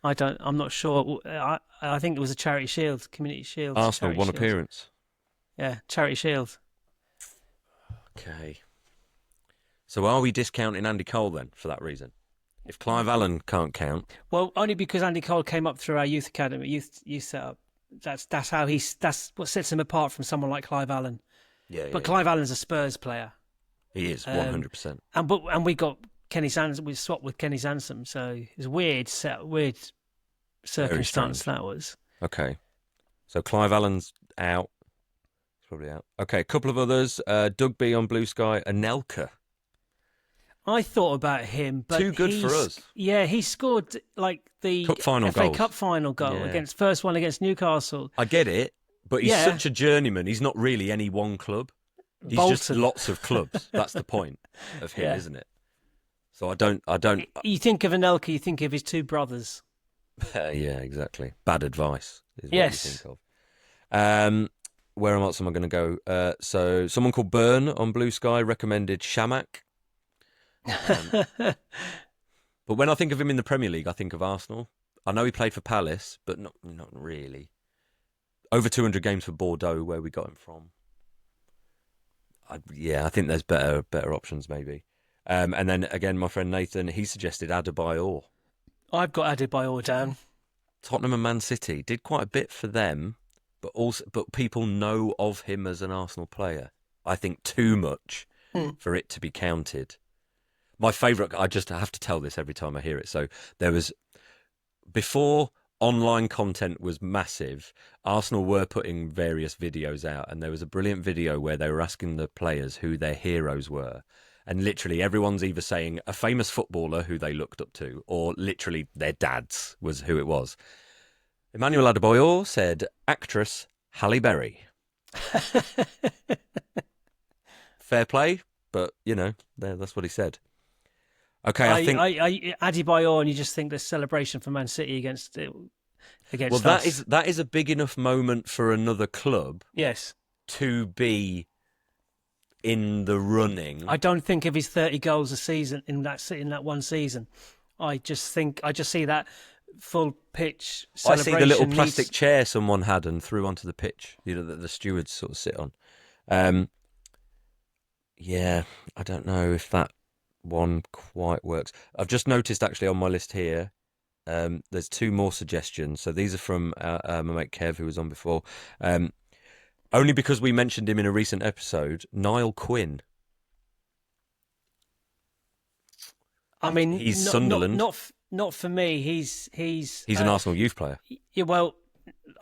I'm not sure. I think it was a Charity Shield, Community Shield. Arsenal, one appearance. Yeah, Charity Shield. Okay. So are we discounting Andy Cole then for that reason? If Clive Allen can't count? Well, only because Andy Cole came up through our youth academy, youth setup. That's what sets him apart from someone like Clive Allen. Yeah. But Clive Allen's a Spurs player. He is 100%. And we got Kenny Sansom. We swapped with Kenny Sansom, so it's weird circumstance that was. Okay, so Clive Allen's out. He's probably out. Okay, a couple of others. Doug B on BlueSky, Anelka. I thought about him, but too good for us. Yeah, he scored like the FA Cup final goal against Newcastle. I get it, but he's such a journeyman. He's not really any one club. He's just lots of clubs. That's the point of him, isn't it? So I don't. You think of Anelka, you think of his 2 brothers. Yeah, exactly. Bad advice is what you think of. Where else am I going to go? So someone called Byrne on BlueSky recommended Shamak. But when I think of him in the Premier League, I think of Arsenal. I know he played for Palace, but not really. Over 200 games for Bordeaux, where we got him from. I think there's better options maybe. And then again, my friend Nathan, he suggested Adebayor. I've got Adebayor down. Tottenham and Man City did quite a bit for them, but people know of him as an Arsenal player. I think too much for it to be counted. My favourite, I just have to tell this every time I hear it. So there was, before online content was massive, Arsenal were putting various videos out, and there was a brilliant video where they were asking the players who their heroes were. And literally everyone's either saying a famous footballer who they looked up to, or literally their dads was who it was. Emmanuel Adebayor said actress Halle Berry. Fair play, but, that's what he said. Okay, I think Adebayor, and you just think there's celebration for Man City against well, us. that is a big enough moment for another club. Yes, to be in the running. I don't think of his 30 goals a season in that one season. I just see that full pitch celebration. I see the little plastic chair someone had and threw onto the pitch. That the stewards sort of sit on. I don't know if that one quite works. I've just noticed actually on my list here, there's 2 more suggestions. So these are from my mate Kev, who was on before. Only because we mentioned him in a recent episode, Niall Quinn. I mean, he's Sunderland. Not for me. He's an Arsenal youth player. Yeah, well,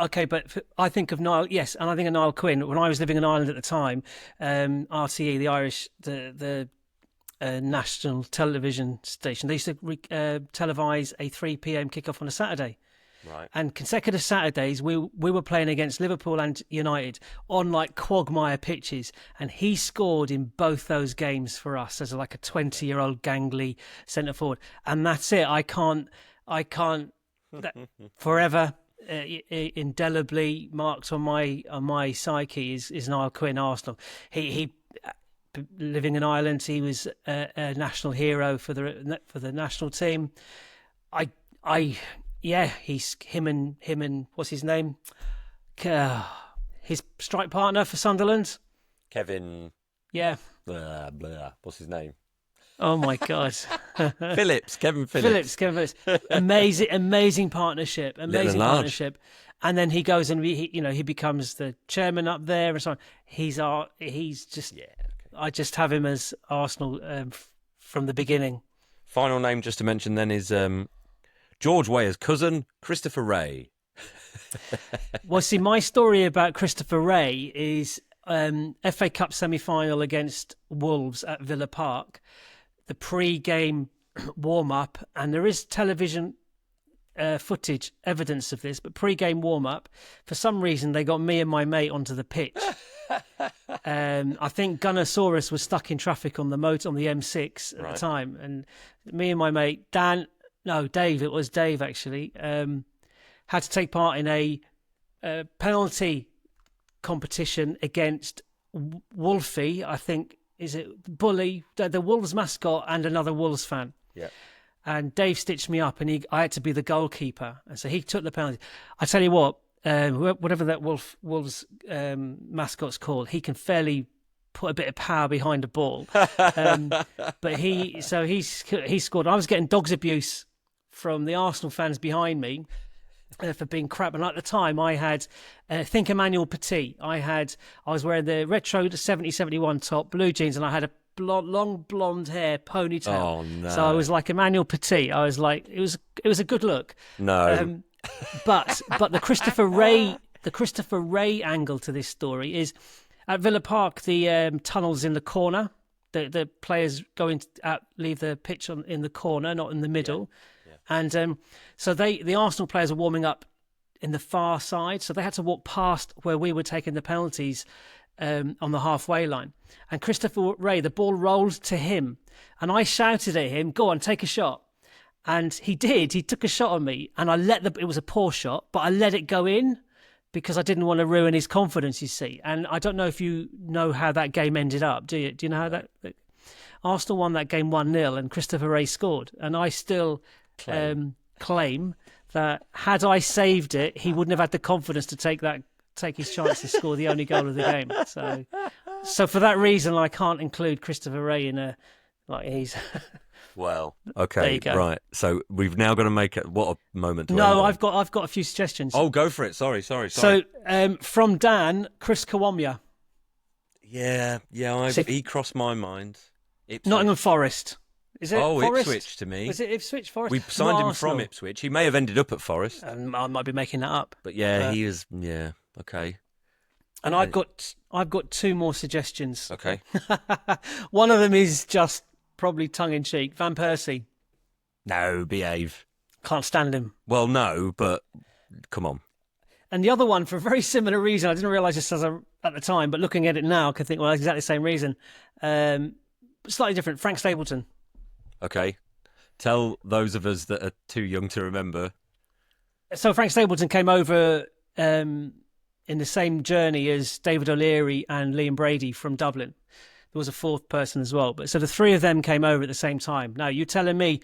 Okay, but I think of Niall, yes, and I think of Niall Quinn. When I was living in Ireland at the time, RTE, the Irish, the national television station, they used to televise a 3 p.m. kickoff on a Saturday. Right. And consecutive Saturdays, we were playing against Liverpool and United on like quagmire pitches, and he scored in both those games for us as like a 20-year-old gangly centre forward. And that's it. I can't. That, forever indelibly marked on my psyche is Niall Quinn, Arsenal. He living in Ireland, he was a national hero for the national team. He's him and what's his name? His strike partner for Sunderland. Kevin. Yeah. Blah, blah. What's his name? Oh my God. Phillips. Kevin Phillips. Kevin Phillips. Amazing partnership. Amazing partnership. And then he goes and he becomes the chairman up there and so on. He's just. Yeah. Okay. I just have him as Arsenal from the beginning. Final name just to mention then is George Weah's cousin, Christopher Wray. Well, see, my story about Christopher Wray is FA Cup semi-final against Wolves at Villa Park, the pre-game warm-up, and there is television footage, evidence of this, but pre-game warm-up, for some reason they got me and my mate onto the pitch. I think Gunnosaurus was stuck in traffic on the M6 at the time, and me and my mate Dave, it was Dave actually, had to take part in a penalty competition against Wolfie, I think, is it Bully, the Wolves mascot, and another Wolves fan. Yeah. And Dave stitched me up, and I had to be the goalkeeper, and so he took the penalty. I tell you what, whatever that Wolves mascot's called, he can fairly put a bit of power behind a ball. But he scored. I was getting dogs abuse from the Arsenal fans behind me for being crap. And at the time, I had, think Emmanuel Petit. I was wearing the retro 70-71 top, blue jeans, and I had a long blonde hair ponytail. Oh no! So I was like Emmanuel Petit. I was like, it was a good look. No. But the Christopher Wray angle to this story is at Villa Park. The tunnels in the corner. The players leave the pitch in the corner, not in the middle. Yeah. And so the Arsenal players are warming up in the far side, so they had to walk past where we were taking the penalties on the halfway line. And Christopher Wray, the ball rolled to him, and I shouted at him, "Go on, take a shot." And he did. He took a shot on me, and it was a poor shot, but I let it go in because I didn't want to ruin his confidence, you see. And I don't know if you know how that game ended up, do you? Do you know how that Arsenal won that game 1-0 and Christopher Wray scored? And I still claim that had I saved it, he wouldn't have had the confidence to take his chance to score the only goal of the game. So for that reason, I can't include Christopher Wray in he's... Well, okay, there you go. Right. So we've now got to make it. What a moment! To no, end on. I've got a few suggestions. Oh, go for it. Sorry. So from Dan, Chris Kawamia. Yeah. He crossed my mind. Ipswich. Nottingham Forest. Is it? Forest? Ipswich to me. Was it Ipswich Forest? We signed him from Ipswich. He may have ended up at Forest. I might be making that up. But yeah, he is. Yeah. Okay. And I've got two more suggestions. Okay. One of them is just probably tongue-in-cheek. Van Persie. No, behave. Can't stand him. Well, no, but come on. And the other one, for a very similar reason, I didn't realise this at the time, but looking at it now, I can think, well, exactly the same reason. Slightly different. Frank Stapleton. Okay. Tell those of us that are too young to remember. So Frank Stapleton came over in the same journey as David O'Leary and Liam Brady from Dublin. There was a fourth person as well. But so the three of them came over at the same time. Now, you're telling me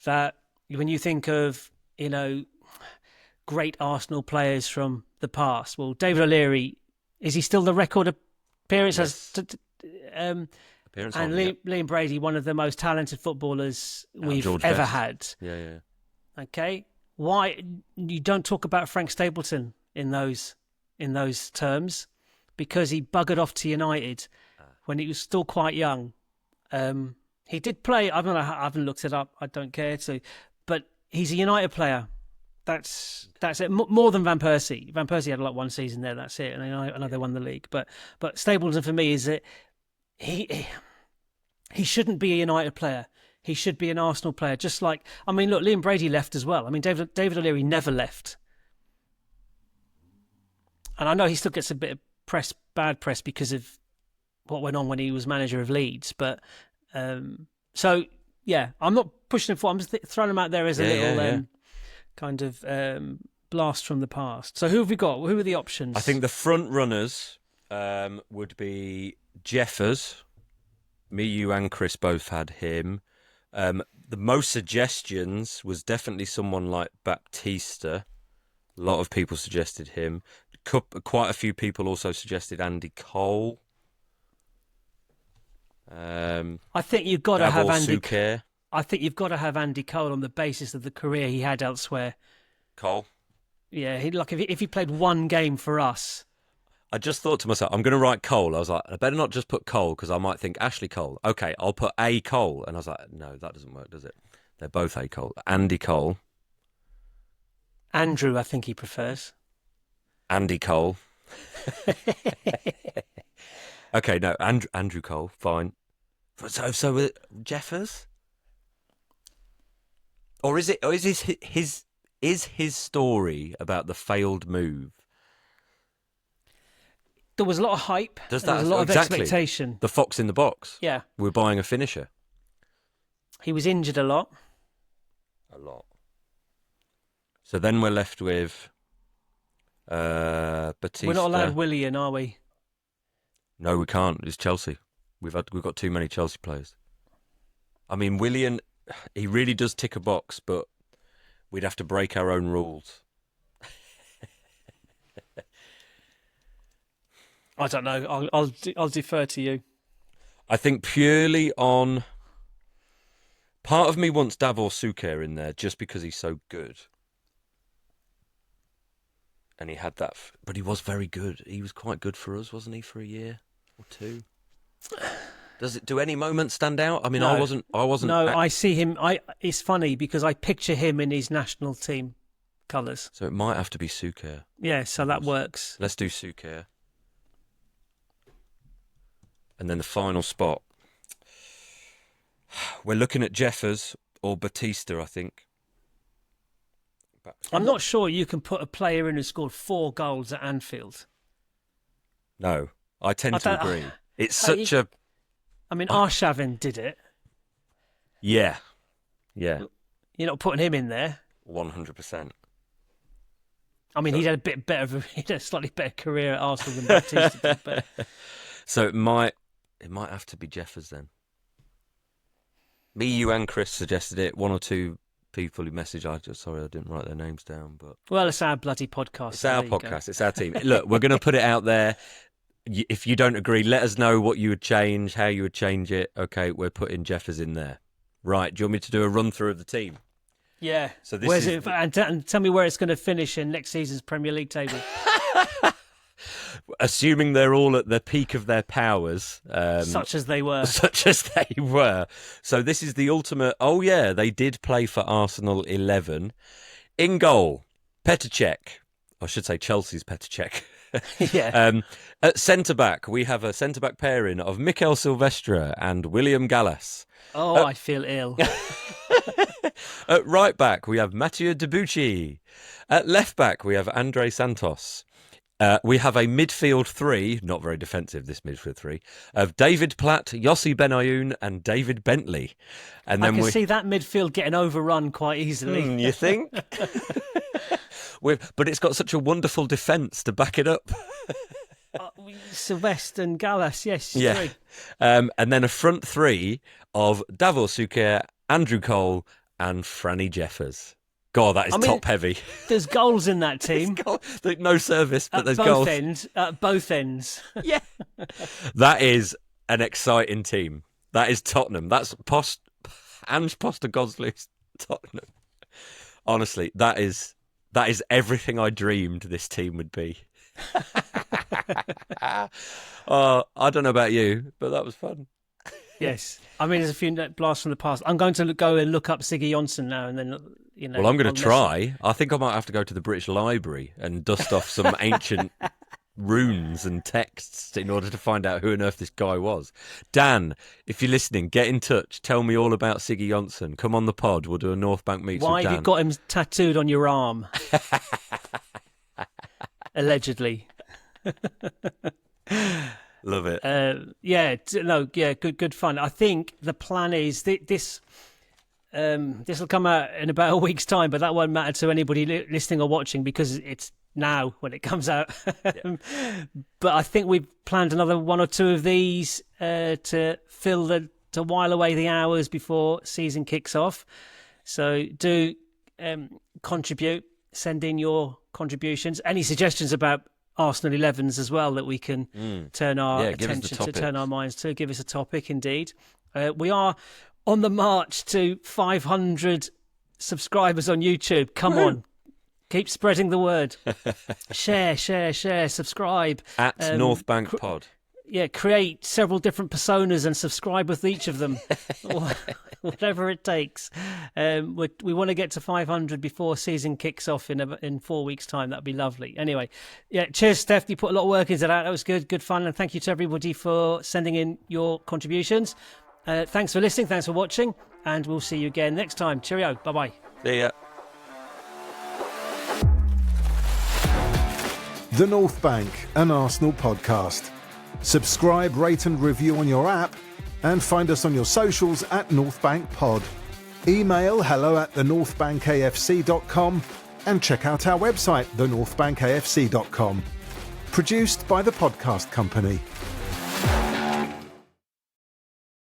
that when you think of, great Arsenal players from the past, well, David O'Leary, is he still the record appearance? Yes. And Liam Brady, one of the most talented footballers we've ever had. Yeah. Okay. Why you don't talk about Frank Stapleton in those terms? Because he buggered off to United when he was still quite young. He did play. I haven't looked it up. I don't care to. But he's a United player. That's it. More than Van Persie. Van Persie had like one season there. That's it. And I know they won the league. But Stapleton for me is that he shouldn't be a United player. He should be an Arsenal player. Just like, I mean, look, Liam Brady left as well. I mean, David O'Leary never left. And I know he still gets a bit of bad press because of what went on when he was manager of Leeds. But so yeah, I'm not pushing him forward. I'm just throwing him out there as a little kind of blast from the past. So who have we got? Who are the options? I think the front runners would be Jeffers. Me, you, and Chris both had him. The most suggestions was definitely someone like Baptista. A lot of people suggested him. Quite a few people also suggested Andy Cole. I think you've got to have Andy. Souquet. I think you've got to have Andy Cole on the basis of the career he had elsewhere. Cole. Yeah, if he played one game for us. I just thought to myself, I'm going to write Cole. I was like, I better not just put Cole because I might think Ashley Cole. Okay, I'll put A Cole. And I was like, no, that doesn't work, does it? They're both A Cole. Andy Cole. Andrew, I think he prefers. Andy Cole. Okay, no, Andrew Cole, fine. So Jeffers? Or is his story about the failed move? There was a lot of hype. There was a lot of expectation. The fox in the box. Yeah. We're buying a finisher. He was injured a lot. A lot. So then we're left with Batista. We're not allowed Willian, are we? No, we can't. It's Chelsea. We've got too many Chelsea players. I mean, Willian, he really does tick a box, but we'd have to break our own rules. I don't know. I'll defer to you. I think purely on... Part of me wants Davor Suker in there just because he's so good. And he had that... But he was very good. He was quite good for us, wasn't he, for a year or two? Do any moments stand out? I mean, no. I wasn't. No, I see him. It's funny because I picture him in his national team colours. So it might have to be Suker. Yeah, so that works. Let's do Suker. And then the final spot. We're looking at Jeffers or Batista, I think. I'm not sure you can put a player in who scored 4 goals at Anfield. No, I tend to agree. It's such a... I mean, Arshavin did it. Yeah. You're not putting him in there. 100%. I mean, he had a slightly better career at Arsenal than Baptista did. But... So it might have to be Jeffers then. Me, you, and Chris suggested it. 1 or 2 people who messaged. Sorry, I didn't write their names down. But well, it's our bloody podcast. It's our podcast. It's our team. Look, we're going to put it out there. If you don't agree, let us know what you would change, how you would change it. Okay, we're putting Jeffers in there. Right, do you want me to do a run-through of the team? Yeah. So this and tell me where it's going to finish in next season's Premier League table. Assuming they're all at the peak of their powers. Such as they were. So this is the ultimate... Oh, yeah, they did play for Arsenal 11. In goal, Petr Cech. I should say Chelsea's Petr Cech. Yeah. At centre-back, we have a centre-back pairing of Mikel Silvestre and William Gallas. Oh, I feel ill. At right-back, we have Mathieu Debuchy. At left-back, we have Andre Santos. We have a midfield 3, not very defensive, this midfield 3, of David Platt, Yossi Benayoun and David Bentley. And then I can see that midfield getting overrun quite easily. You think? But it's got such a wonderful defence to back it up. Sylvester and Gallas, yes. Yeah. 3. And then a front 3 of Davor Suker, Andrew Cole and Franny Jeffers. God, that is top heavy. There's goals in that team. No service, but there's goals. At both ends. Yeah. That is an exciting team. That is Tottenham. That's Ange Postecoglou's Tottenham. Honestly, that is everything I dreamed this team would be. I don't know about you, but that was fun. Yes. I mean, there's a few blasts from the past. I'm going to go and look up Siggy Johnson now, and then, Well, I'm going to try. I think I might have to go to the British Library and dust off some ancient runes and texts in order to find out who on earth this guy was. Dan, if you're listening, get in touch. Tell me all about Siggy Johnson. Come on the pod. We'll do a North Bank Meets with Dan. Why have you got him tattooed on your arm? Allegedly. Love it. Good fun. I think the plan is this will come out in about a week's time, but that won't matter to anybody listening or watching because it's now when it comes out. Yeah. But I think we've planned another one or two of these to while away the hours before season kicks off. So do contribute, send in your contributions, any suggestions about Arsenal 11s as well that we can turn our attention to, turn our minds to. Give us a topic, indeed. We are on the march to 500 subscribers on YouTube. Come on. Keep spreading the word. Share, subscribe. At North Bank Pod. Yeah, create several different personas and subscribe with each of them. Whatever it takes. We want to get to 500 before season kicks off in 4 weeks' time. That'd be lovely. Anyway, yeah, cheers, Stef. You put a lot of work into that. That was good fun. And thank you to everybody for sending in your contributions. Thanks for listening. Thanks for watching. And we'll see you again next time. Cheerio. Bye-bye. See ya. The North Bank, an Arsenal podcast. Subscribe, rate and review on your app and find us on your socials at North Bank Pod. Email hello@thenorthbankafc.com and check out our website, thenorthbankafc.com. Produced by the Podcast Company.